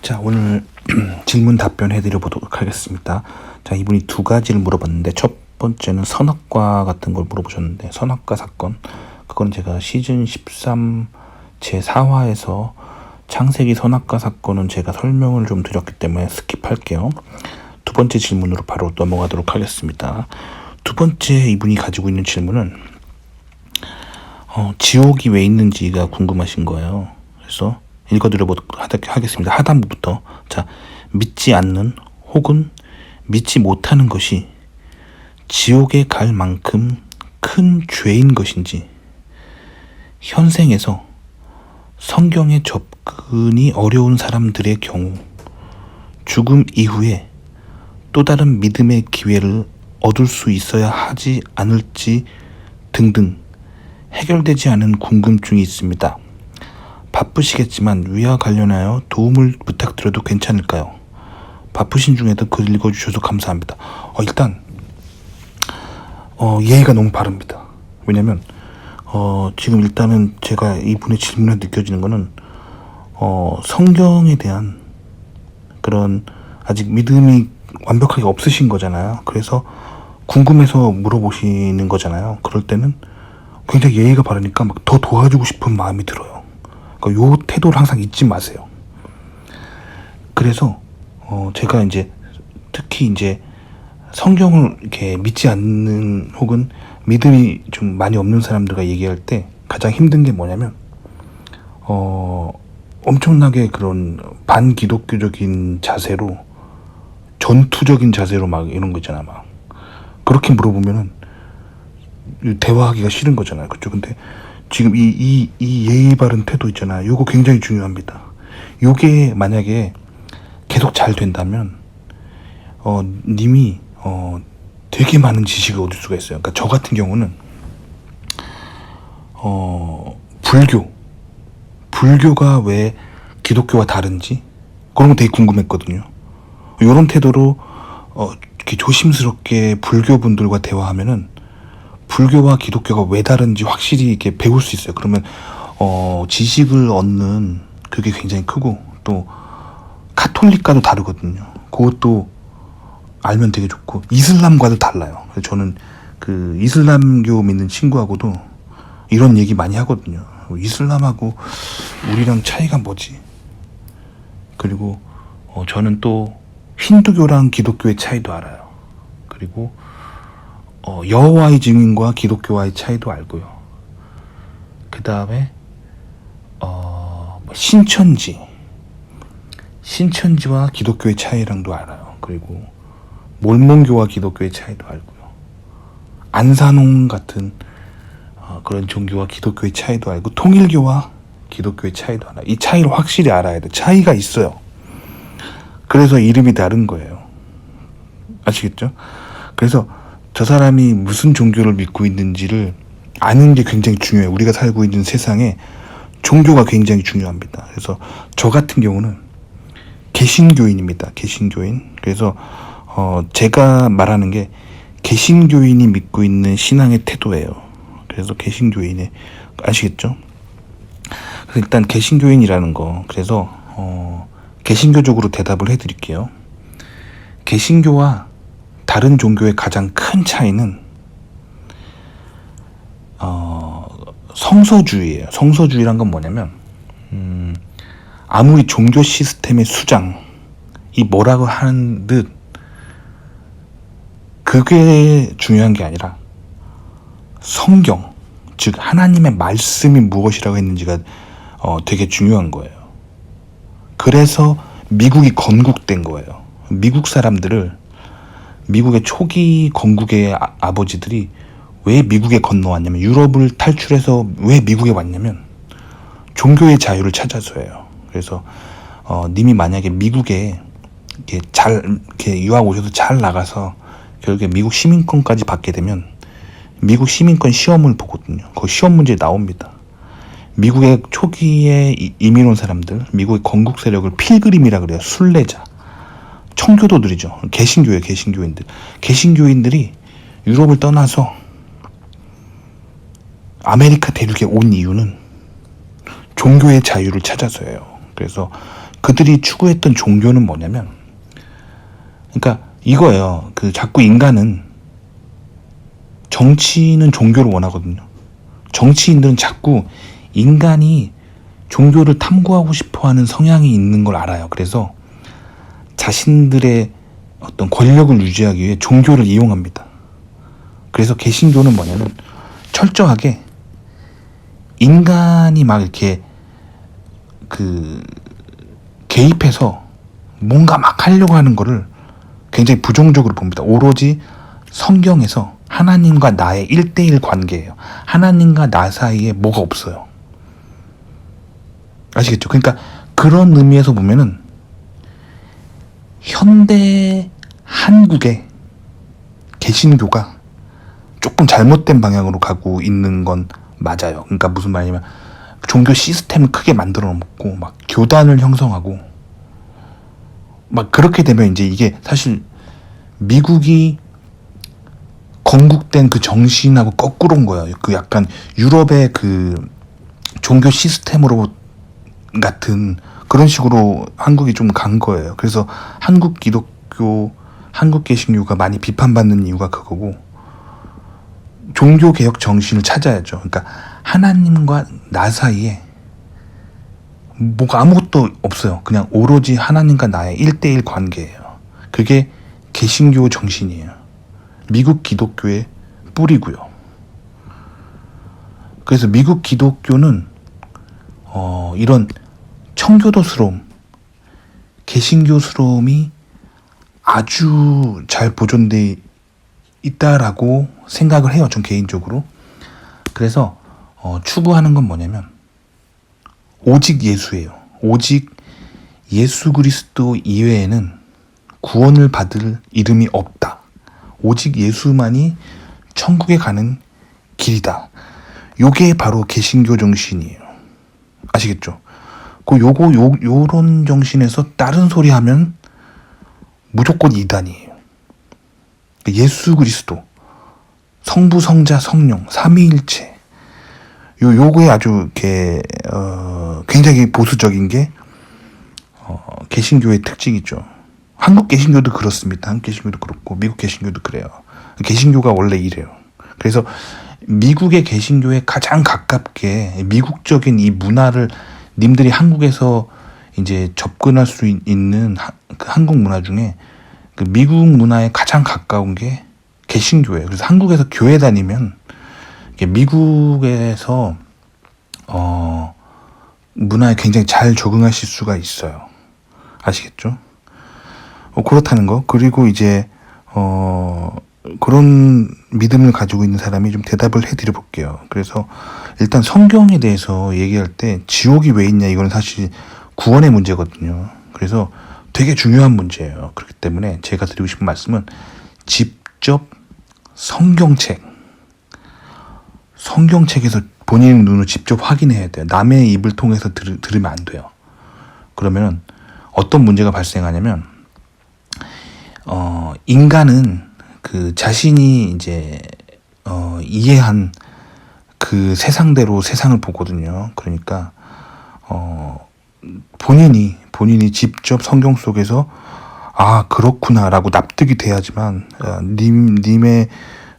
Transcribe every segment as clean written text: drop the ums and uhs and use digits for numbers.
자, 오늘 질문 답변해 드려 보도록 하겠습니다. 자, 이분이 두 가지를 물어봤는데, 첫 번째는 선악과 같은 걸 물어보셨는데, 선악과 사건, 그건 제가 시즌 13 제 4화에서 창세기 선악과 사건은 제가 설명을 좀 드렸기 때문에 스킵할게요. 두 번째 질문으로 바로 넘어가도록 하겠습니다. 두 번째 이분이 가지고 있는 질문은 지옥이 왜 있는지가 궁금하신 거예요. 그래서 읽어드려보도록 하겠습니다. 하단부부터. 자, 믿지 않는 혹은 믿지 못하는 것이 지옥에 갈 만큼 큰 죄인 것인지, 현생에서 성경에 접근이 어려운 사람들의 경우 죽음 이후에 또 다른 믿음의 기회를 얻을 수 있어야 하지 않을지 등등 해결되지 않은 궁금증이 있습니다. 바쁘시겠지만 위와 관련하여 도움을 부탁드려도 괜찮을까요? 바쁘신 중에도 글 읽어주셔서 감사합니다. 일단 예의가 너무 바릅니다. 왜냐면 지금 일단은 제가 이분의 질문에 느껴지는 거는 성경에 대한 그런 아직 믿음이 완벽하게 없으신 거잖아요. 그래서 궁금해서 물어보시는 거잖아요. 그럴 때는 굉장히 예의가 바르니까 막 더 도와주고 싶은 마음이 들어요. 그러니까 요 태도를 항상 잊지 마세요. 그래서 제가 이제 특히 이제 성경을 이렇게 믿지 않는 혹은 믿음이 좀 많이 없는 사람들과 얘기할 때 가장 힘든 게 뭐냐면 엄청나게 그런 반기독교적인 자세로, 전투적인 자세로 막 이런 거 있잖아. 막 그렇게 물어보면은 대화하기가 싫은 거잖아요. 그죠? 근데 지금 이 예의 바른 태도 있잖아요. 요거 굉장히 중요합니다. 요게 만약에 계속 잘 된다면 님이 되게 많은 지식을 얻을 수가 있어요. 그러니까 저 같은 경우는 불교가 왜 기독교와 다른지 그런 거 되게 궁금했거든요. 요런 태도로 이렇게 조심스럽게 불교분들과 대화하면은 불교와 기독교가 왜 다른지 확실히 이렇게 배울 수 있어요. 그러면 지식을 얻는 그게 굉장히 크고, 또 카톨릭과도 다르거든요. 그것도 알면 되게 좋고, 이슬람과도 달라요. 그래서 저는 그 이슬람교 믿는 친구하고도 이런 얘기 많이 하거든요. 이슬람하고 우리랑 차이가 뭐지? 그리고 저는 또 힌두교랑 기독교의 차이도 알아요. 그리고 여호와의 증인과 기독교와의 차이도 알고요. 그 다음에 신천지와 기독교의 차이랑도 알아요. 그리고 몰몬교와 기독교의 차이도 알고요. 안산홍 같은 그런 종교와 기독교의 차이도 알고, 통일교와 기독교의 차이도 알아요. 이 차이를 확실히 알아야 돼. 차이가 있어요. 그래서 이름이 다른 거예요. 아시겠죠? 그래서 저 사람이 무슨 종교를 믿고 있는지를 아는 게 굉장히 중요해요. 우리가 살고 있는 세상에 종교가 굉장히 중요합니다. 그래서 저 같은 경우는 개신교인입니다. 개신교인. 그래서 제가 말하는 게 개신교인이 믿고 있는 신앙의 태도예요. 그래서 개신교인의, 아시겠죠? 그래서 일단 개신교인이라는 거, 그래서 개신교적으로 대답을 해드릴게요. 개신교와 다른 종교의 가장 큰 차이는 성서주의예요. 성서주의란 건 뭐냐면 아무리 종교 시스템의 수장이 뭐라고 하는 듯 그게 중요한 게 아니라 성경, 즉 하나님의 말씀이 무엇이라고 했는지가 되게 중요한 거예요. 그래서 미국이 건국된 거예요. 미국 사람들을, 미국의 초기 건국의 아버지들이 왜 미국에 건너왔냐면, 유럽을 탈출해서 왜 미국에 왔냐면 종교의 자유를 찾아서예요. 그래서 님이 만약에 미국에 이렇게 유학 오셔서 잘 나가서 결국에 미국 시민권까지 받게 되면 미국 시민권 시험을 보거든요. 그 시험 문제에 나옵니다. 미국의 초기에 이민 온 사람들, 미국의 건국 세력을 필그림이라 그래요. 순례자. 청교도들이죠. 개신교예요. 개신교인들. 개신교인들이 유럽을 떠나서 아메리카 대륙에 온 이유는 종교의 자유를 찾아서예요. 그래서 그들이 추구했던 종교는 뭐냐면, 그러니까 이거예요. 자꾸 인간은, 정치인은 종교를 원하거든요. 정치인들은 자꾸 인간이 종교를 탐구하고 싶어하는 성향이 있는 걸 알아요. 그래서 자신들의 어떤 권력을 유지하기 위해 종교를 이용합니다. 그래서 개신교는 뭐냐면 철저하게 인간이 막 이렇게 개입해서 뭔가 막 하려고 하는 거를 굉장히 부정적으로 봅니다. 오로지 성경에서 하나님과 나의 1대1 관계예요. 하나님과 나 사이에 뭐가 없어요. 아시겠죠? 그러니까 그런 의미에서 보면은 현대 한국의 개신교가 조금 잘못된 방향으로 가고 있는 건 맞아요. 그러니까 무슨 말이냐면 종교 시스템을 크게 만들어 놓고 막 교단을 형성하고 막 그렇게 되면 이제 이게 사실 미국이 건국된 그 정신하고 거꾸로인 거예요. 약간 유럽의 종교 시스템으로 같은 그런 식으로 한국이 좀 간 거예요. 그래서 한국 기독교, 한국 개신교가 많이 비판받는 이유가 그거고, 종교개혁 정신을 찾아야죠. 그러니까 하나님과 나 사이에 뭐가 아무것도 없어요. 그냥 오로지 하나님과 나의 1대1 관계예요. 그게 개신교 정신이에요. 미국 기독교의 뿌리고요. 그래서 미국 기독교는 이런 청교도스러움, 개신교스러움이 아주 잘 보존돼 있다라고 생각을 해요. 전 개인적으로. 그래서 추구하는 건 뭐냐면 오직 예수예요. 오직 예수 그리스도 이외에는 구원을 받을 이름이 없다. 오직 예수만이 천국에 가는 길이다. 요게 바로 개신교 정신이에요. 아시겠죠? 요런 정신에서 다른 소리 하면 무조건 이단이에요. 예수 그리스도, 성부, 성자, 성령, 삼위일체. 요거에 아주 이렇게 굉장히 보수적인 게 개신교의 특징이죠. 한국 개신교도 그렇습니다. 한국 개신교도 그렇고 미국 개신교도 그래요. 개신교가 원래 이래요. 그래서 미국의 개신교에 가장 가깝게 미국적인 이 문화를 님들이 한국에서 이제 접근할 수 있는 한국 문화 중에 미국 문화에 가장 가까운 게 개신교예요. 그래서 한국에서 교회 다니면 미국에서 문화에 굉장히 잘 적응하실 수가 있어요. 아시겠죠? 그렇다는 거. 그리고 이제 그런 믿음을 가지고 있는 사람이 좀 대답을 해드려 볼게요. 그래서 일단 성경에 대해서 얘기할 때 지옥이 왜 있냐, 이건 사실 구원의 문제거든요. 그래서 되게 중요한 문제예요. 그렇기 때문에 제가 드리고 싶은 말씀은 직접 성경책에서 본인 눈으로 직접 확인해야 돼요. 남의 입을 통해서 들으면 안 돼요. 그러면 어떤 문제가 발생하냐면 인간은 자신이 이제 이해한 그 세상대로 세상을 보거든요. 그러니까 본인이 직접 성경 속에서 아 그렇구나라고 납득이 돼야지만 님의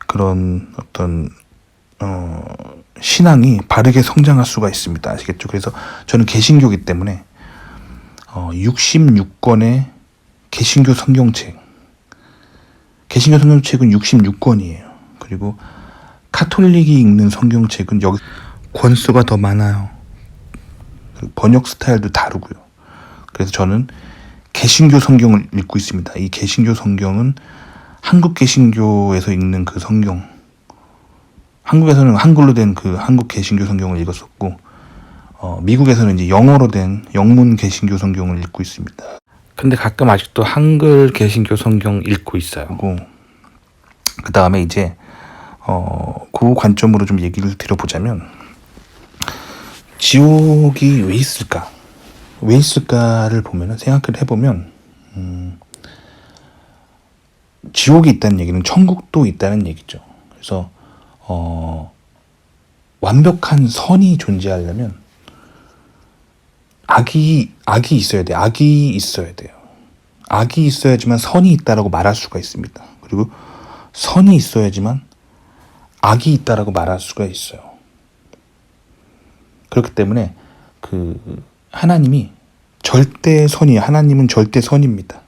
그런 어떤 신앙이 바르게 성장할 수가 있습니다. 아시겠죠? 그래서 저는 개신교이기 때문에 66권의 개신교 성경책은 66권이에요. 그리고 카톨릭이 읽는 성경책은 여기 권수가 더 많아요. 번역 스타일도 다르고요. 그래서 저는 개신교 성경을 읽고 있습니다. 이 개신교 성경은 한국 개신교에서 읽는 그 성경, 한국에서는 한글로 된 그 한국 개신교 성경을 읽었었고 미국에서는 이제 영어로 된 영문 개신교 성경을 읽고 있습니다. 근데 가끔 아직도 한글 개신교 성경 읽고 있어요. 그 다음에 이제 그 관점으로 좀 얘기를 드려보자면 지옥이 왜 있을까? 왜 있을까를 보면은 생각을 해보면 지옥이 있다는 얘기는 천국도 있다는 얘기죠. 그래서 완벽한 선이 존재하려면 악이 있어야 돼요. 악이 있어야 돼요. 악이 있어야지만 선이 있다라고 말할 수가 있습니다. 그리고 선이 있어야지만 악이 있다라고 말할 수가 있어요. 그렇기 때문에 하나님이 절대 선이에요. 하나님은 절대 선입니다.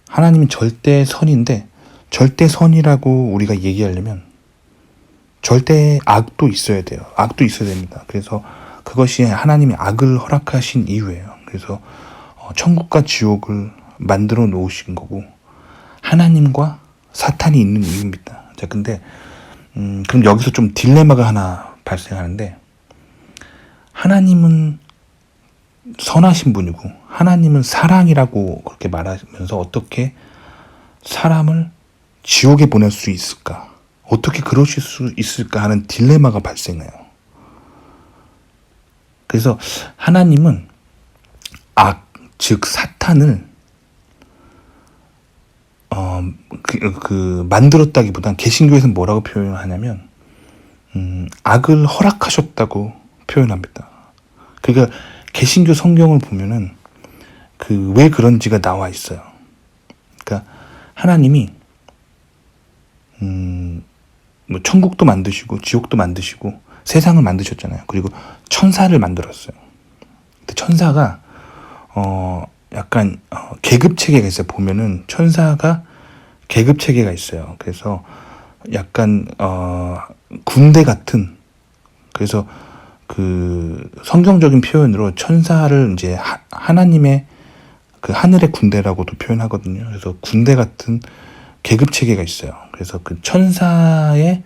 하나님은 절대 선인데, 절대 선이라고 우리가 얘기하려면 절대 악도 있어야 돼요. 악도 있어야 됩니다. 그래서 그것이 하나님이 악을 허락하신 이유예요. 그래서 천국과 지옥을 만들어 놓으신 거고, 하나님과 사탄이 있는 이유입니다. 자, 근데 그럼 여기서 좀 딜레마가 하나 발생하는데, 하나님은 선하신 분이고 하나님은 사랑이라고 그렇게 말하면서 어떻게 사람을 지옥에 보낼 수 있을까? 어떻게 그러실 수 있을까 하는 딜레마가 발생해요. 그래서 하나님은 악, 즉 사탄을 만들었다기보단 개신교에서는 뭐라고 표현하냐면 악을 허락하셨다고 표현합니다. 그러니까 개신교 성경을 보면은 왜 그런지가 나와 있어요. 그러니까 하나님이 뭐 천국도 만드시고 지옥도 만드시고 세상을 만드셨잖아요. 그리고 천사를 만들었어요. 근데 천사가 약간 계급 체계가 있어요. 보면은 천사가 계급 체계가 있어요. 그래서 약간 군대 같은, 그래서 성경적인 표현으로 천사를 이제 하나님의 하늘의 군대라고도 표현하거든요. 그래서 군대 같은 계급 체계가 있어요. 그래서 천사의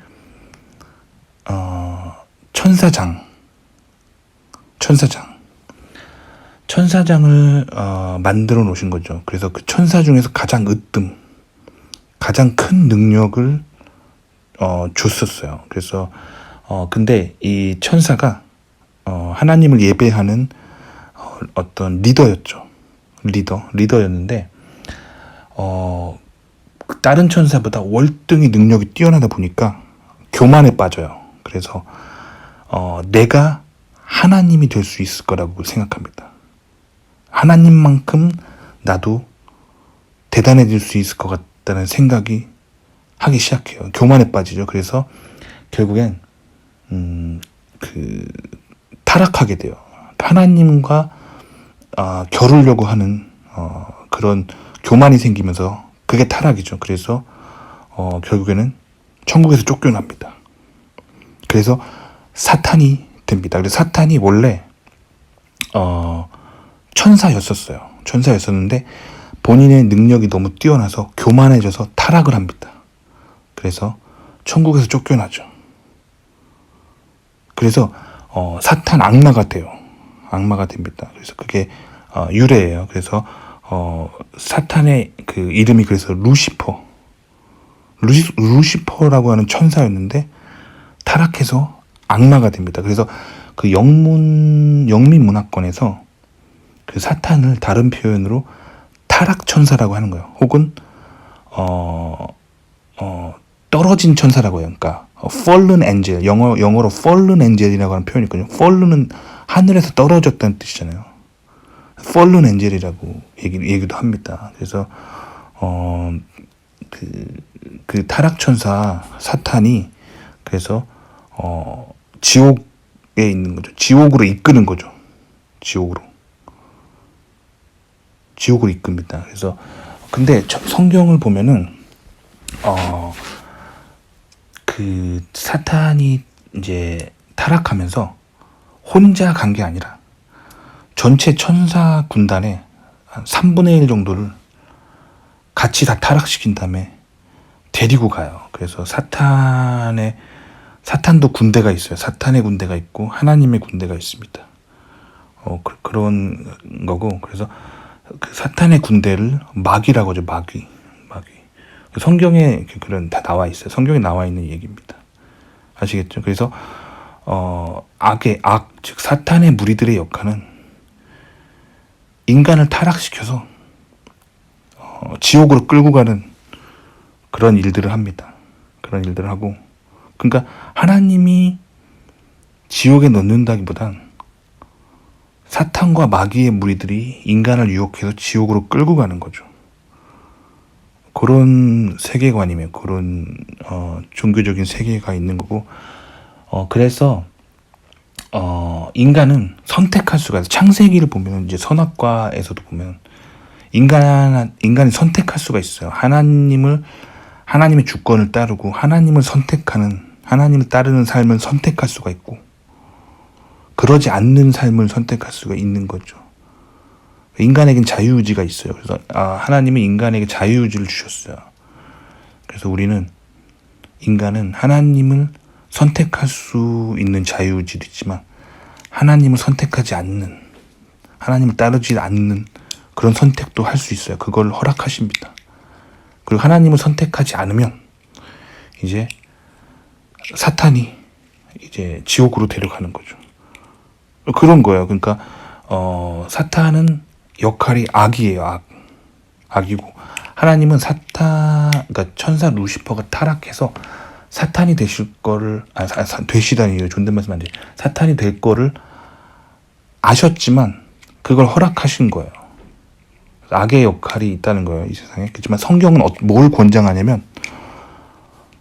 천사장을 만들어 놓으신 거죠. 그래서 천사 중에서 가장 큰 능력을 줬었어요. 그래서 근데 이 천사가 하나님을 예배하는 어떤 리더였는데 다른 천사보다 월등히 능력이 뛰어나다 보니까 교만에 빠져요. 그래서 내가 하나님이 될 수 있을 거라고 생각합니다. 하나님만큼 나도 대단해질 수 있을 것 같다는 생각이 하기 시작해요. 교만에 빠지죠. 그래서 결국엔 타락하게 돼요. 하나님과 겨루려고 하는 그런 교만이 생기면서 그게 타락이죠. 그래서 결국에는 천국에서 쫓겨납니다. 그래서 사탄이 됩니다. 그래서 사탄이 원래 천사였었는데 본인의 능력이 너무 뛰어나서 교만해져서 타락을 합니다. 그래서 천국에서 쫓겨나죠. 그래서 사탄 악마가 돼요. 악마가 됩니다. 그래서 그게 유래예요. 그래서 사탄의 이름이 그래서 루시퍼라고 하는 천사였는데 타락해서 악마가 됩니다. 그래서 영민 문화권에서 사탄을 다른 표현으로 타락 천사라고 하는 거예요. 혹은 떨어진 천사라고 해요. 그러니까 fallen angel, 영어로 fallen angel이라고 하는 표현이 있거든요. fallen은 하늘에서 떨어졌다는 뜻이잖아요. fallen angel이라고 얘기도 합니다. 그래서 그 타락 천사 사탄이 그래서 지옥에 있는 거죠. 지옥으로 이끄는 거죠. 지옥으로 이끕니다. 그래서 근데 성경을 보면은 사탄이 이제 타락하면서 혼자 간 게 아니라 전체 천사 군단의 한 3분의 1 정도를 같이 다 타락시킨 다음에 데리고 가요. 그래서 사탄도 군대가 있어요. 사탄의 군대가 있고 하나님의 군대가 있습니다. 그런 거고, 그래서 사탄의 군대를 마귀라고 하죠. 마귀. 성경에 그런 다 나와 있어요. 성경에 나와 있는 얘기입니다. 아시겠죠? 그래서 즉 사탄의 무리들의 역할은 인간을 타락시켜서 지옥으로 끌고 가는 그런 일들을 합니다. 그런 일들을 하고, 그러니까 하나님이 지옥에 넣는다기보단 사탄과 마귀의 무리들이 인간을 유혹해서 지옥으로 끌고 가는 거죠. 그런 세계관이며 그런 종교적인 세계가 있는 거고, 그래서 인간은 선택할 수가 있어요. 창세기를 보면 이제 선악과에서도 보면 인간이 선택할 수가 있어요. 하나님의 주권을 따르고 하나님을 따르는 삶을 선택할 수가 있고, 그러지 않는 삶을 선택할 수가 있는 거죠. 인간에겐 자유의지가 있어요. 그래서 하나님은 인간에게 자유의지를 주셨어요. 그래서 인간은 하나님을 선택할 수 있는 자유의지도 있지만 하나님을 선택하지 않는, 하나님을 따르지 않는 그런 선택도 할 수 있어요. 그걸 허락하십니다. 그리고 하나님을 선택하지 않으면 이제 사탄이 이제 지옥으로 데려가는 거죠. 그런 거예요. 그러니까 사탄은 역할이 악이에요. 악이고, 하나님은 그러니까 천사 루시퍼가 타락해서 사탄이 되실 거를 되시다니요. 존댓말씀 안 돼. 사탄이 될 거를 아셨지만 그걸 허락하신 거예요. 악의 역할이 있다는 거예요, 이 세상에. 그렇지만 성경은 뭘 권장하냐면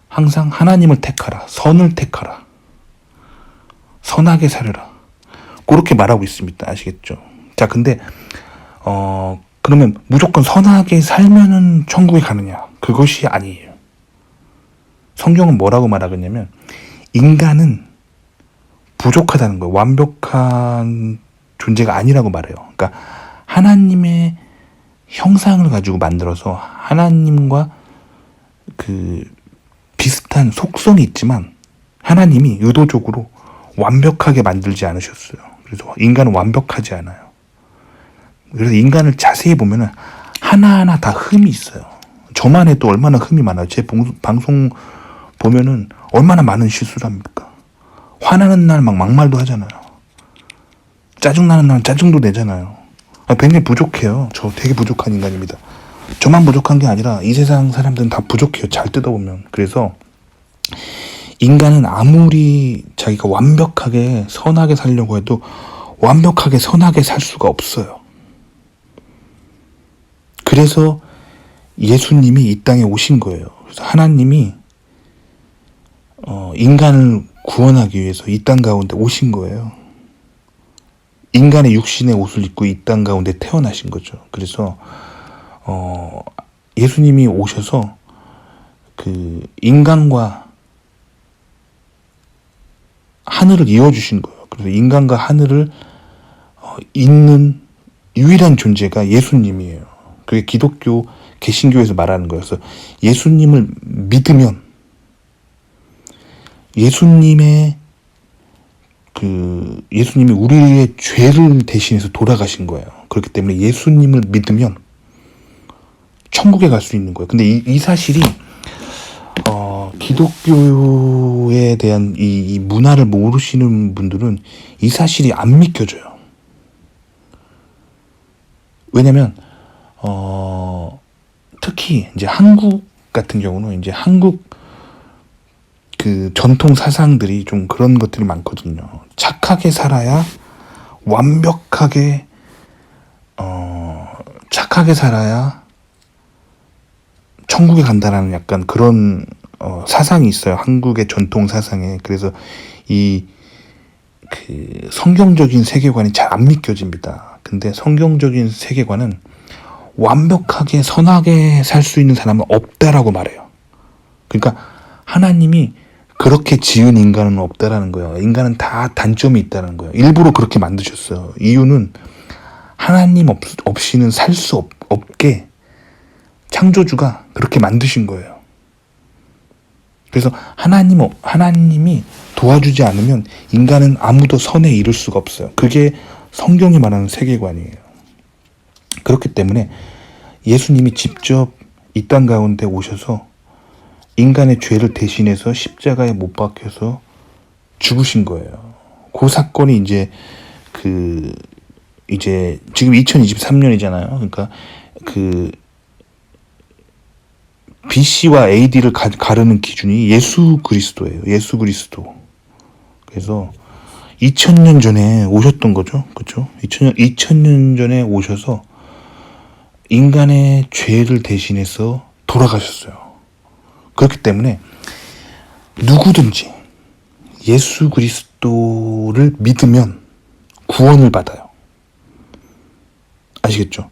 항상 하나님을 택하라, 선을 택하라, 선하게 살으라, 그렇게 말하고 있습니다. 아시겠죠? 자, 근데 그러면 무조건 선하게 살면은 천국에 가느냐? 그것이 아니에요. 성경은 뭐라고 말하겠냐면 인간은 부족하다는 거예요. 완벽한 존재가 아니라고 말해요. 그러니까 하나님의 형상을 가지고 만들어서 하나님과 비슷한 속성이 있지만 하나님이 의도적으로 완벽하게 만들지 않으셨어요. 그래서 인간은 완벽하지 않아요. 그래서 인간을 자세히 보면은 하나하나 다 흠이 있어요. 저만 해도 얼마나 흠이 많아요. 제 방송 보면은 얼마나 많은 실수를 합니까? 화나는 날 막말도 하잖아요. 짜증나는 날 짜증도 내잖아요. 굉장히 부족해요. 저 되게 부족한 인간입니다. 저만 부족한 게 아니라 이 세상 사람들은 다 부족해요. 잘 뜯어보면. 그래서 인간은 아무리 자기가 완벽하게 선하게 살려고 해도 완벽하게 선하게 살 수가 없어요. 그래서 예수님이 이 땅에 오신 거예요. 그래서 하나님이 인간을 구원하기 위해서 이 땅 가운데 오신 거예요. 인간의 육신의 옷을 입고 이 땅 가운데 태어나신 거죠. 그래서 예수님이 오셔서 인간과 하늘을 이어주신 거예요. 그래서 인간과 하늘을 잇는 유일한 존재가 예수님이에요. 그게 기독교 개신교에서 말하는 거예요. 그래서 예수님을 믿으면 예수님이 우리의 죄를 대신해서 돌아가신 거예요. 그렇기 때문에 예수님을 믿으면 천국에 갈 수 있는 거예요. 근데 이 사실이 기독교에 대한 이 문화를 모르시는 분들은 이 사실이 안 믿겨져요. 왜냐면 특히 이제 한국 같은 경우는 이제 한국 전통 사상들이 좀 그런 것들이 많거든요. 착하게 살아야 천국에 간다라는 약간 그런 사상이 있어요. 한국의 전통 사상에. 그래서 성경적인 세계관이 잘 안 믿겨집니다. 근데 성경적인 세계관은 완벽하게 선하게 살 수 있는 사람은 없다라고 말해요. 그러니까 하나님이 그렇게 지은 인간은 없다라는 거예요. 인간은 다 단점이 있다는 거예요. 일부러 그렇게 만드셨어요. 이유는 하나님 없이는 살 수 없게 창조주가 그렇게 만드신 거예요. 그래서 하나님이 도와주지 않으면 인간은 아무도 선에 이를 수가 없어요. 그게 성경이 말하는 세계관이에요. 그렇기 때문에 예수님이 직접 이 땅 가운데 오셔서 인간의 죄를 대신해서 십자가에 못 박혀서 죽으신 거예요. 그 사건이 이제 지금 2023년이잖아요. 그러니까 BC와 AD를 가르는 기준이 예수 그리스도예요. 예수 그리스도. 그래서 2000년 전에 오셨던 거죠. 그렇죠? 2000년 전에 오셔서 인간의 죄를 대신해서 돌아가셨어요. 그렇기 때문에 누구든지 예수 그리스도를 믿으면 구원을 받아요. 아시겠죠?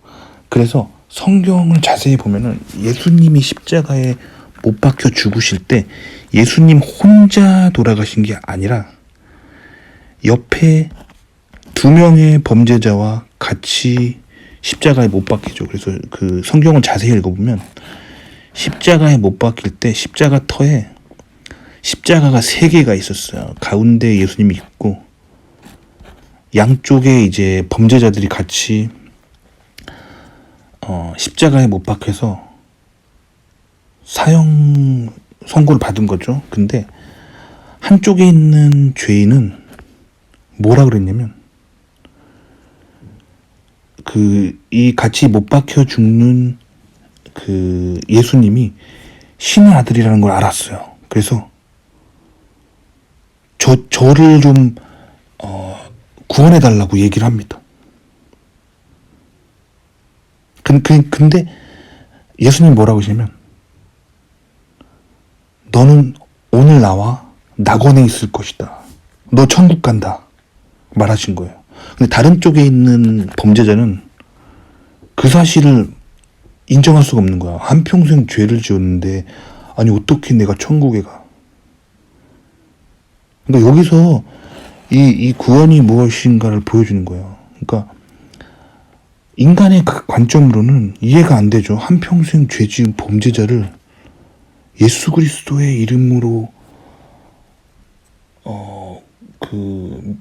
그래서 성경을 자세히 보면은 예수님이 십자가에 못 박혀 죽으실 때 예수님 혼자 돌아가신 게 아니라 옆에 2명의 범죄자와 같이 십자가에 못 박히죠. 그래서 그 성경을 자세히 읽어보면 십자가에 못 박힐 때 십자가 터에 십자가가 3개가 있었어요. 가운데 예수님이 있고 양쪽에 이제 범죄자들이 같이 십자가에 못 박혀서 사형 선고를 받은 거죠. 근데 한쪽에 있는 죄인은 뭐라 그랬냐면 이 같이 못 박혀 죽는 그 예수님이 신의 아들이라는 걸 알았어요. 그래서 저를 좀 구원해 달라고 얘기를 합니다. 근데 예수님 뭐라고 하시냐면 너는 오늘 나와 낙원에 있을 것이다. 너 천국 간다. 말하신 거예요. 근데 다른 쪽에 있는 범죄자는 그 사실을 인정할 수가 없는 거야. 한평생 죄를 지었는데 아니 어떻게 내가 천국에 가. 그러니까 여기서 이 구원이 무엇인가를 보여주는 거예요. 그러니까 인간의 관점으로는 이해가 안 되죠. 한평생 죄 지은 범죄자를 예수 그리스도의 이름으로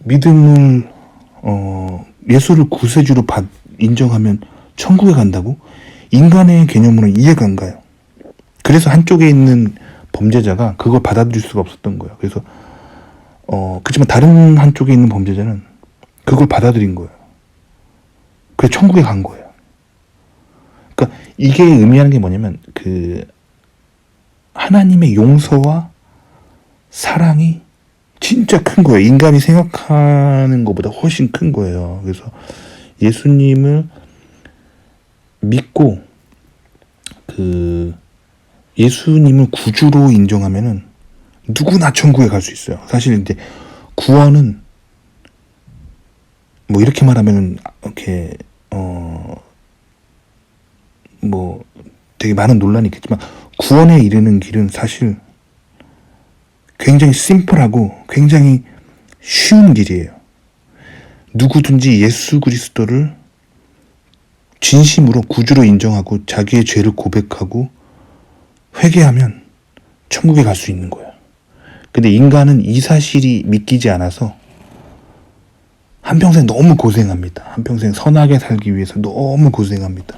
믿음을 예수를 구세주로 인정하면 천국에 간다고? 인간의 개념으로는 이해가 안 가요. 그래서 한쪽에 있는 범죄자가 그걸 받아들일 수가 없었던 거예요. 그래서 그렇지만 다른 한쪽에 있는 범죄자는 그걸 받아들인 거예요. 그래서 천국에 간 거예요. 그러니까 이게 의미하는 게 뭐냐면 하나님의 용서와 사랑이 진짜 큰 거예요. 인간이 생각하는 것보다 훨씬 큰 거예요. 그래서 예수님을 믿고 예수님을 구주로 인정하면은 누구나 천국에 갈 수 있어요. 사실 이제 구원은 뭐 이렇게 말하면은 이렇게 뭐 되게 많은 논란이 있겠지만 구원에 이르는 길은 사실 굉장히 심플하고 굉장히 쉬운 길이에요. 누구든지 예수 그리스도를 진심으로 구주로 인정하고 자기의 죄를 고백하고 회개하면 천국에 갈 수 있는 거예요. 근데 인간은 이 사실이 믿기지 않아서 한평생 너무 고생합니다. 한평생 선하게 살기 위해서 너무 고생합니다.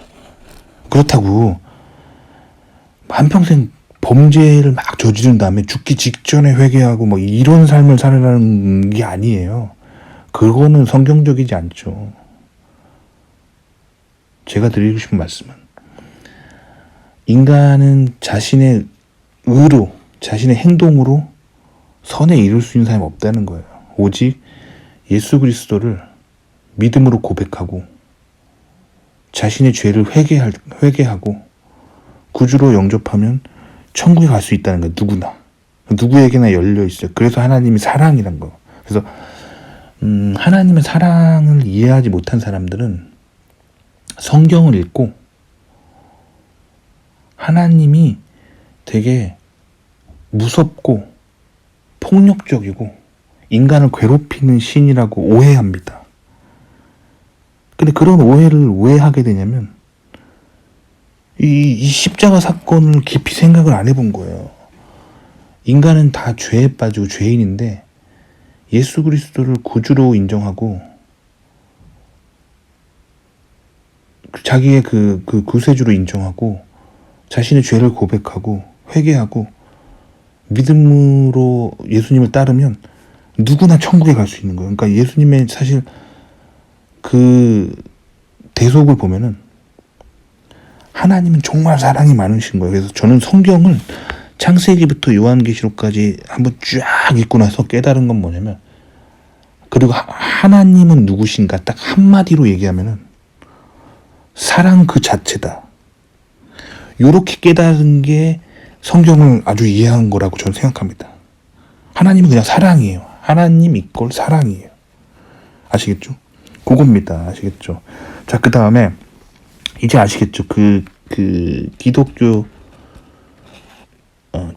그렇다고 한평생 범죄를 막 저지른 다음에 죽기 직전에 회개하고 뭐 이런 삶을 살아가는 게 아니에요. 그거는 성경적이지 않죠. 제가 드리고 싶은 말씀은 인간은 자신의 의로, 자신의 행동으로 선에 이룰 수 있는 사람이 없다는 거예요. 오직 예수 그리스도를 믿음으로 고백하고 자신의 죄를 회개하고 구주로 영접하면 천국에 갈 수 있다는 거예요. 누구나. 누구에게나 열려 있어요. 그래서 하나님이 사랑이란 거. 그래서 하나님의 사랑을 이해하지 못한 사람들은 성경을 읽고 하나님이 되게 무섭고 폭력적이고 인간을 괴롭히는 신이라고 오해합니다. 근데 그런 오해를 왜 하게 되냐면 이 십자가 사건을 깊이 생각을 안 해본 거예요. 인간은 다 죄에 빠지고 죄인인데 예수 그리스도를 구주로 인정하고 자기의 그 구세주로 인정하고 자신의 죄를 고백하고 회개하고 믿음으로 예수님을 따르면 누구나 천국에 갈 수 있는 거예요. 그러니까 예수님의 사실 그 대속을 보면은 하나님은 정말 사랑이 많으신 거예요. 그래서 저는 성경을 창세기부터 요한계시록까지 한번 쫙 읽고 나서 깨달은 건 뭐냐면 그리고 하나님은 누구신가 딱 한마디로 얘기하면은 사랑 그 자체다. 요렇게 깨달은 게 성경을 아주 이해한 거라고 저는 생각합니다. 하나님은 그냥 사랑이에요. 하나님 이꼴 사랑이에요. 아시겠죠? 그겁니다. 아시겠죠? 자, 그 다음에 이제 아시겠죠? 그 기독교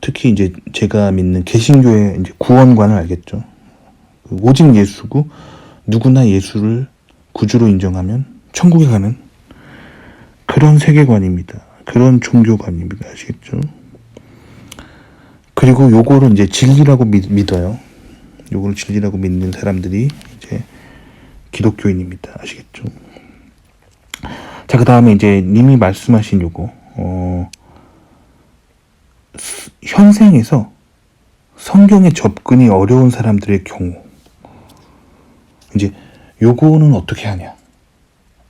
특히 이제 제가 믿는 개신교의 이제 구원관을 알겠죠? 오직 예수고 누구나 예수를 구주로 인정하면 천국에 가는 그런 세계관입니다. 그런 종교관입니다. 아시겠죠? 그리고 요거를 이제 진리라고 믿어요. 요거를 진리라고 믿는 사람들이 이제 기독교인입니다. 아시겠죠? 자, 그 다음에 이제 님이 말씀하신 요거, 현생에서 성경에 접근이 어려운 사람들의 경우, 이제 요거는 어떻게 하냐?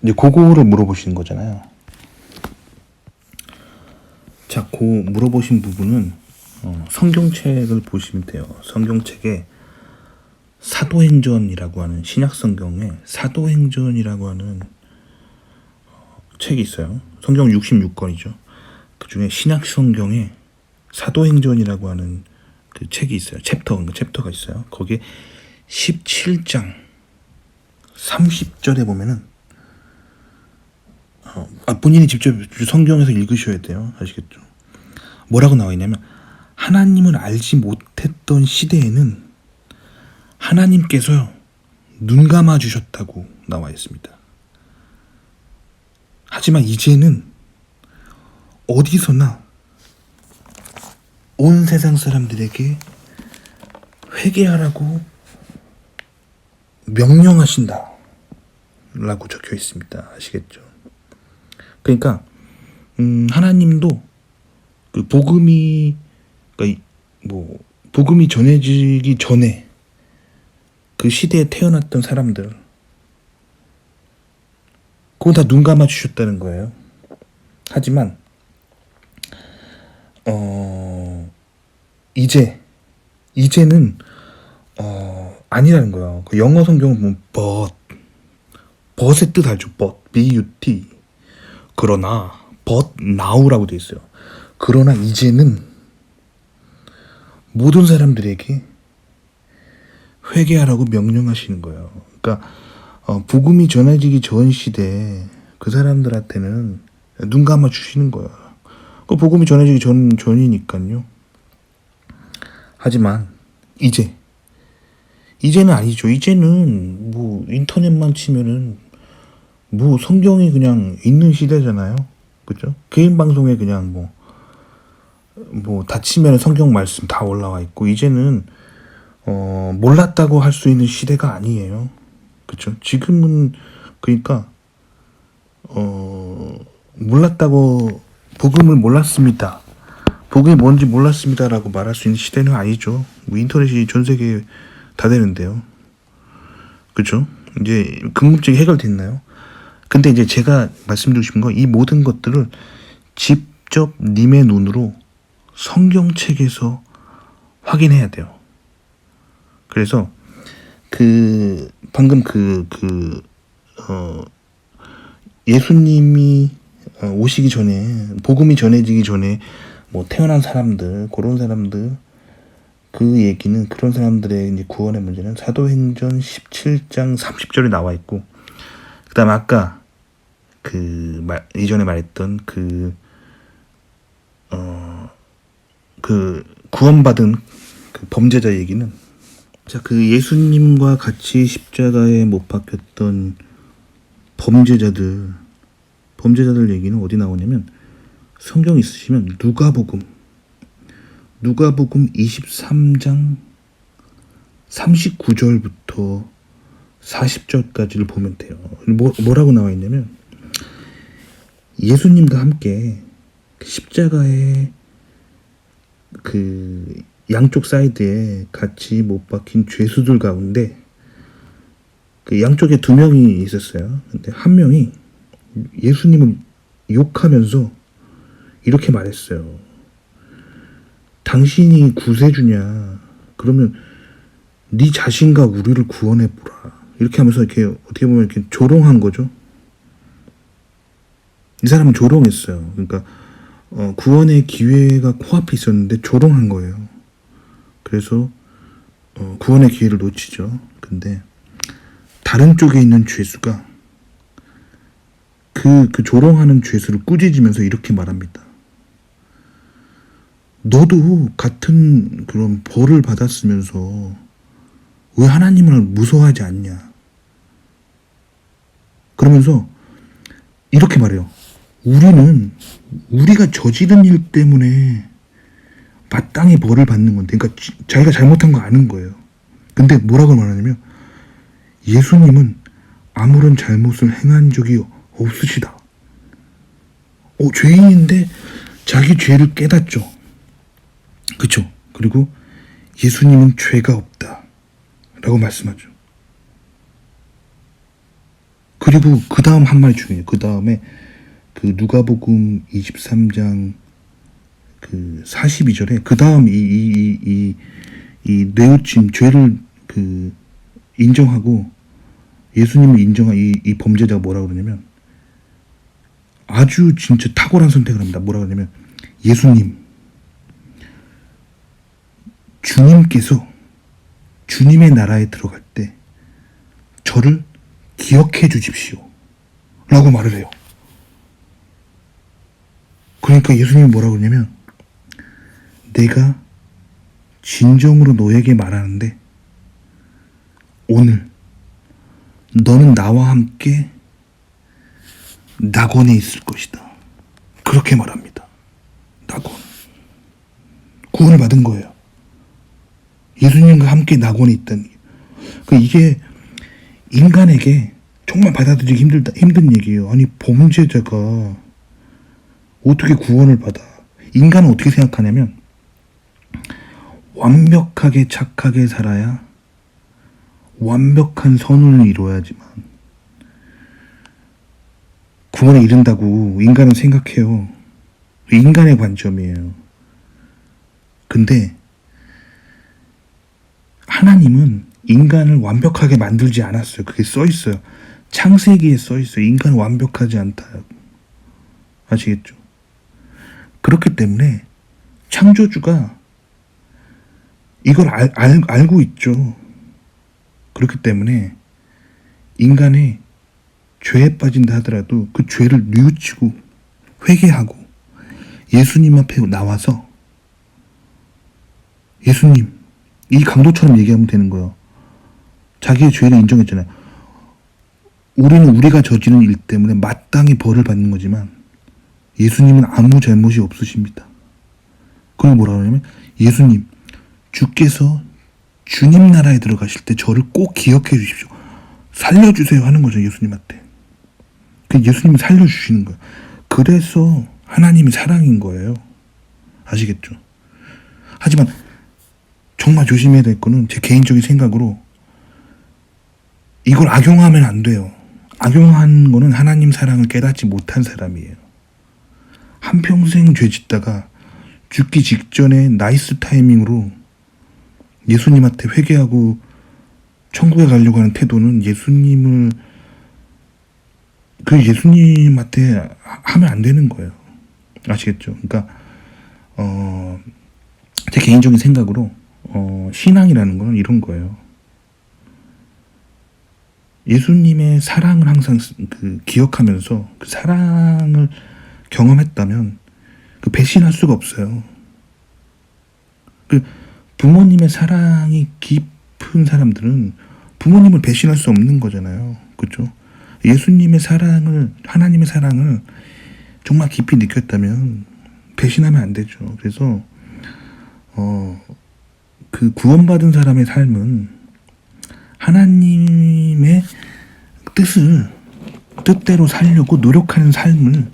이제 그거를 물어보시는 거잖아요. 자, 그 물어보신 부분은 성경책을 보시면 돼요. 성경책에 사도행전이라고 하는 신약성경에 사도행전이라고 하는 책이 있어요. 성경 66권이죠. 그 중에 신약성경에 사도행전이라고 하는 그 책이 있어요. 챕터가 있어요. 거기에 17장 30절에 보면은 본인이 직접 성경에서 읽으셔야 돼요. 아시겠죠? 뭐라고 나와 있냐면 하나님을 알지 못했던 시대에는 하나님께서 눈 감아 주셨다고 나와 있습니다. 하지만 이제는 어디서나 온 세상 사람들에게 회개하라고 명령하신다 라고 적혀 있습니다. 아시겠죠? 그러니까 하나님도 그 복음이 전해지기 전에 그 시대에 태어났던 사람들 그건 다 눈 감아 주셨다는 거예요. 하지만 이제는 아니라는 거예요. 그 영어 성경을 보면 but의 뜻 알죠? but 그러나 but now라고 돼 있어요. 그러나 이제는 모든 사람들에게 회개하라고 명령하시는 거예요. 그러니까 복음이 전해지기 전 시대에 그 사람들한테는 눈 감아 주시는 거예요. 그 복음이 전해지기 전이니까요. 하지만 이제는 아니죠. 이제는 뭐 인터넷만 치면은 뭐 성경이 그냥 있는 시대잖아요. 그죠? 개인 방송에 그냥 뭐 다치면 성경 말씀 다 올라와 있고 이제는 몰랐다고 할 수 있는 시대가 아니에요. 그렇죠? 지금은 그러니까 몰랐다고 복음을 몰랐습니다. 복음이 뭔지 몰랐습니다라고 말할 수 있는 시대는 아니죠. 뭐 인터넷이 전 세계에 다 되는데요. 그렇죠? 이제 궁금증이 해결됐나요? 근데 이제 제가 말씀드리고 싶은 건 이 모든 것들을 직접 님의 눈으로 성경책에서 확인해야 돼요. 그래서 방금 예수님이 오시기 전에 복음이 전해지기 전에 뭐 태어난 사람들 그런 사람들 그 얘기는 그런 사람들의 이제 구원의 문제는 사도행전 17장 30절에 나와 있고 그다음에 아까 이전에 말했던 구원받은 그 범죄자 얘기는 그 예수님과 같이 십자가에 못 박혔던 범죄자들 얘기는 어디 나오냐면 성경 있으시면 누가복음 23장 39절부터 40절까지를 보면 돼요. 뭐라고 나와 있냐면 예수님과 함께 십자가에 그 양쪽 사이드에 같이 못 박힌 죄수들 가운데 그 양쪽에 두 명이 있었어요. 근데 한 명이 예수님을 욕하면서 이렇게 말했어요. 당신이 구세주냐? 그러면 네 자신과 우리를 구원해 보라. 이렇게 하면서 이렇게 어떻게 보면 이렇게 조롱한 거죠. 이 사람은 조롱했어요. 그러니까 구원의 기회가 코앞에 있었는데 조롱한 거예요. 그래서 구원의 기회를 놓치죠. 근데 다른 쪽에 있는 죄수가 그 조롱하는 죄수를 꾸짖으면서 이렇게 말합니다. 너도 같은 그런 벌을 받았으면서 왜 하나님을 무서워하지 않냐? 그러면서 이렇게 말해요. 우리가 저지른 일 때문에 마땅히 벌을 받는 건데, 그러니까 자기가 잘못한 거 아는 거예요. 근데 뭐라고 말하냐면, 예수님은 아무런 잘못을 행한 적이 없으시다. 죄인인데 자기 죄를 깨닫죠. 그쵸? 그리고 예수님은 죄가 없다 라고 말씀하죠. 그리고 그 다음 한 말이 중요해요. 그 다음에 그 누가복음 23장 그 42절에 그 다음 이 뇌우침 죄를 그 인정하고 예수님을 인정한 이 범죄자가 뭐라고 그러냐면 아주 진짜 탁월한 선택을 합니다. 뭐라고 그러냐면 예수님, 주님께서 주님의 나라에 들어갈 때 저를 기억해 주십시오 라고 말을 해요. 그러니까 예수님이 뭐라고 그러냐면 내가 진정으로 너에게 말하는데 오늘 너는 나와 함께 낙원에 있을 것이다. 그렇게 말합니다. 낙원. 구원을 받은 거예요. 예수님과 함께 낙원에 있다는 게. 이게 인간에게 정말 받아들이기 힘든 얘기예요. 아니 범죄자가 어떻게 구원을 받아. 인간은 어떻게 생각하냐면 완벽하게 착하게 살아야 완벽한 선을 이루어야지만 구원에 이른다고 인간은 생각해요. 인간의 관점이에요. 근데 하나님은 인간을 완벽하게 만들지 않았어요. 그게 써있어요. 창세기에 써있어요. 인간은 완벽하지 않다. 아시겠죠? 그렇기 때문에 창조주가 이걸 알고 있죠. 그렇기 때문에 인간의 죄에 빠진다 하더라도 그 죄를 뉘우치고 회개하고 예수님 앞에 나와서 예수님, 이 강도처럼 얘기하면 되는 거예요. 자기의 죄를 인정했잖아요. 우리는 우리가 저지른 일 때문에 마땅히 벌을 받는 거지만 예수님은 아무 잘못이 없으십니다. 그리고 뭐라 그러냐면 예수님, 주께서 주님 나라에 들어가실 때 저를 꼭 기억해 주십시오. 살려주세요 하는 거죠. 예수님한테. 예수님이 살려주시는 거예요. 그래서 하나님이 사랑인 거예요. 아시겠죠? 하지만 정말 조심해야 될 거는 제 개인적인 생각으로 이걸 악용하면 안 돼요. 악용한 거는 하나님 사랑을 깨닫지 못한 사람이에요. 한평생 죄 짓다가 죽기 직전에 나이스 타이밍으로 예수님한테 회개하고 천국에 가려고 하는 태도는 예수님한테 하면 안 되는 거예요. 아시겠죠? 그러니까 제 개인적인 생각으로 신앙이라는 거는 이런 거예요. 예수님의 사랑을 항상 기억하면서 그 사랑을 경험했다면 배신할 수가 없어요. 부모님의 사랑이 깊은 사람들은 부모님을 배신할 수 없는 거잖아요. 그렇죠? 예수님의 사랑을, 하나님의 사랑을 정말 깊이 느꼈다면 배신하면 안 되죠. 그래서 그 구원받은 사람의 삶은 하나님의 뜻대로 살려고 노력하는 삶을,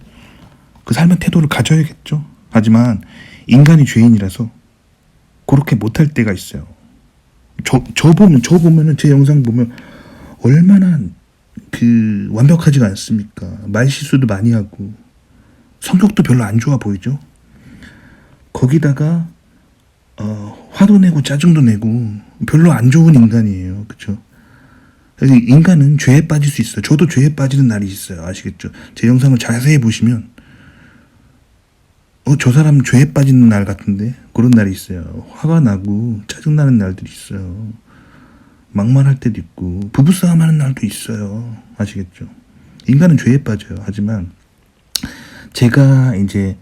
그 삶의 태도를 가져야겠죠. 하지만 인간이 죄인이라서 그렇게 못할 때가 있어요. 저 보면은 제 영상 보면 얼마나 완벽하지가 않습니까? 말실수도 많이 하고 성격도 별로 안 좋아 보이죠. 거기다가 화도 내고 짜증도 내고 별로 안 좋은 인간이에요. 그쵸? 그래서 인간은 죄에 빠질 수 있어요. 저도 죄에 빠지는 날이 있어요. 아시겠죠? 제 영상을 자세히 보시면 저 사람 죄에 빠지는 날 같은데 그런 날이 있어요. 화가 나고 짜증나는 날들이 있어요. 막말할 때도 있고 부부싸움 하는 날도 있어요. 아시겠죠? 인간은 죄에 빠져요. 하지만 제가 이제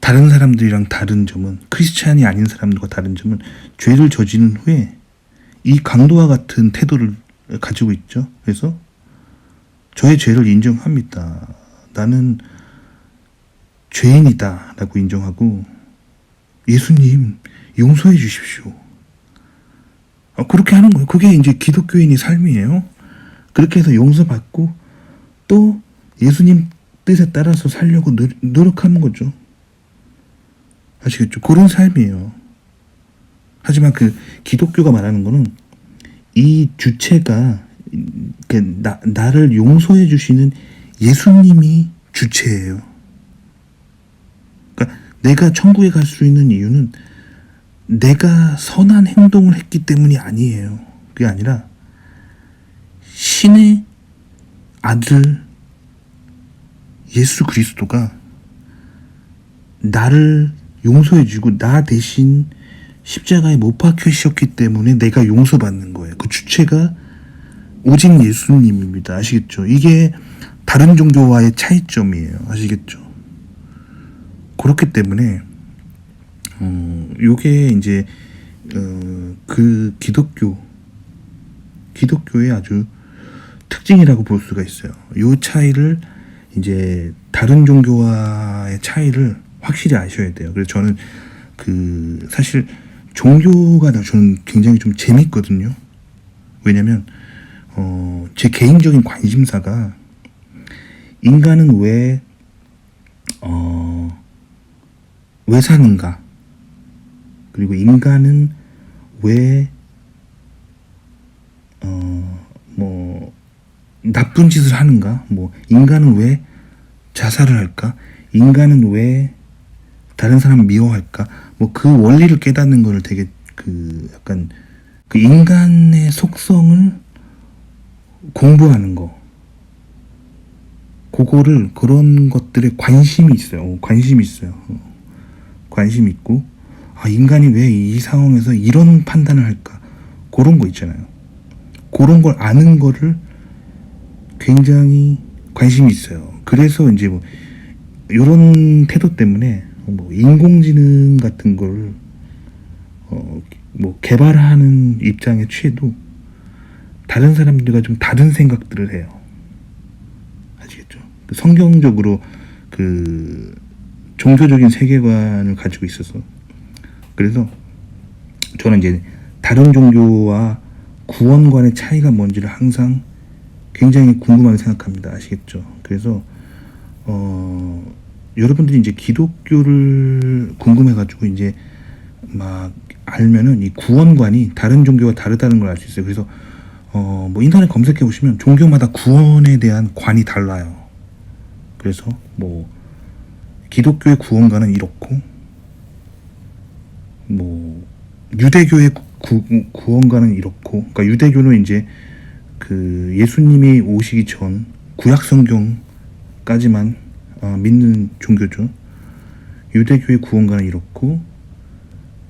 다른 사람들이랑 다른 점은, 크리스찬이 아닌 사람들과 다른 점은, 죄를 저지른 후에 이 강도와 같은 태도를 가지고 있죠. 그래서 저의 죄를 인정합니다. 나는 죄인이다 라고 인정하고, 예수님 용서해 주십시오. 그렇게 하는 거예요. 그게 이제 기독교인의 삶이에요. 그렇게 해서 용서받고 또 예수님 뜻에 따라서 살려고 노력하는 거죠. 아시겠죠? 그런 삶이에요. 하지만 그 기독교가 말하는 거는 이 주체가 나를 용서해 주시는 예수님이 주체예요. 그러니까 내가 천국에 갈 수 있는 이유는 내가 선한 행동을 했기 때문이 아니에요. 그게 아니라 신의 아들 예수 그리스도가 나를 용서해 주고 나 대신 십자가에 못 박히셨기 때문에 내가 용서받는 거예요. 그 주체가 오직 예수님입니다. 아시겠죠? 이게 다른 종교와의 차이점이에요. 아시겠죠? 그렇기 때문에 요게 이제 그 기독교의 아주 특징이라고 볼 수가 있어요. 요 차이를 이제 다른 종교와의 차이를 확실히 아셔야 돼요. 그래서 저는 사실 종교가 저는 굉장히 좀 재밌거든요. 왜냐면 제 개인적인 관심사가 인간은 왜 사는가, 그리고 인간은 왜 나쁜 짓을 하는가, 인간은 왜 자살을 할까, 인간은 왜 다른 사람을 미워할까, 그 원리를 깨닫는 거를 되게 약간 그 인간의 속성을 공부하는 거, 그런 것들에 관심이 있어요. 관심이 있고, 인간이 왜 이 상황에서 이런 판단을 할까, 그런 거 있잖아요. 그런 걸 아는 거를 굉장히 관심이 있어요. 그래서 이제 이런 태도 때문에 인공지능 같은 걸 개발하는 입장에 취해도 다른 사람들과 좀 다른 생각들을 해요. 아시겠죠? 성경적으로 종교적인 세계관을 가지고 있어서, 그래서 저는 이제 다른 종교와 구원관의 차이가 뭔지를 항상 굉장히 궁금하게 생각합니다. 아시겠죠? 그래서 여러분들이 이제 기독교를 궁금해가지고 이제 막 알면은 이 구원관이 다른 종교와 다르다는 걸 알 수 있어요. 그래서 인터넷 검색해 보시면 종교마다 구원에 대한 관이 달라요. 그래서 기독교의 구원관은 이렇고, 유대교의 구원관은 이렇고, 그러니까 유대교는 이제 예수님이 오시기 전 구약 성경까지만 믿는 종교죠. 유대교의 구원관은 이렇고,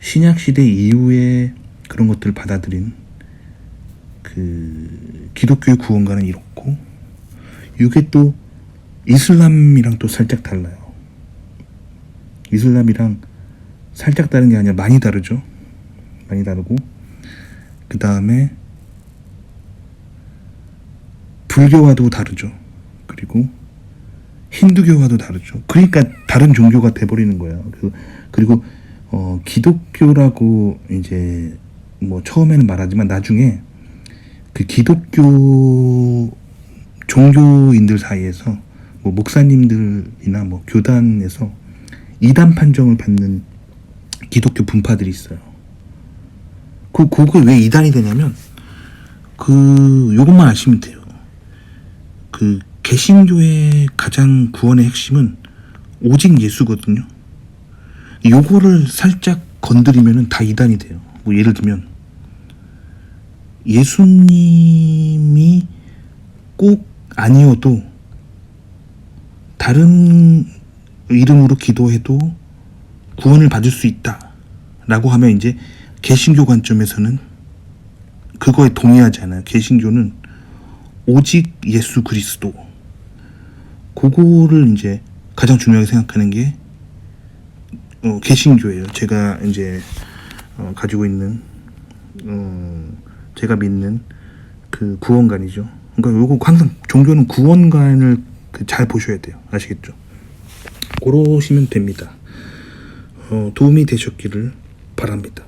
신약 시대 이후에 그런 것들을 받아들인 기독교의 구원관은 이렇고, 이게 또 이슬람이랑 또 살짝 달라요. 이슬람이랑 살짝 다른 게 아니라 많이 다르죠. 많이 다르고, 그 다음에 불교와도 다르죠. 그리고 힌두교와도 다르죠. 그러니까 다른 종교가 돼버리는 거예요. 그리고 기독교라고 이제 처음에는 말하지만 나중에 그 기독교 종교인들 사이에서 목사님들이나 교단에서 이단 판정을 받는 기독교 분파들이 있어요. 그거 왜 이단이 되냐면 요것만 아시면 돼요. 개신교의 가장 구원의 핵심은 오직 예수거든요. 요거를 살짝 건드리면은 다 이단이 돼요. 예를 들면 예수님이 꼭 아니어도 다른 이름으로 기도해도 구원을 받을 수 있다라고 하면 이제 개신교 관점에서는 그거에 동의하지 않아요. 개신교는 오직 예수 그리스도, 그거를 이제 가장 중요하게 생각하는 게 개신교예요. 제가 이제 가지고 있는 제가 믿는 그 구원관이죠. 그러니까 요거 항상 종교는 구원관을 잘 보셔야 돼요. 아시겠죠? 그러시면 됩니다. 도움이 되셨기를 바랍니다.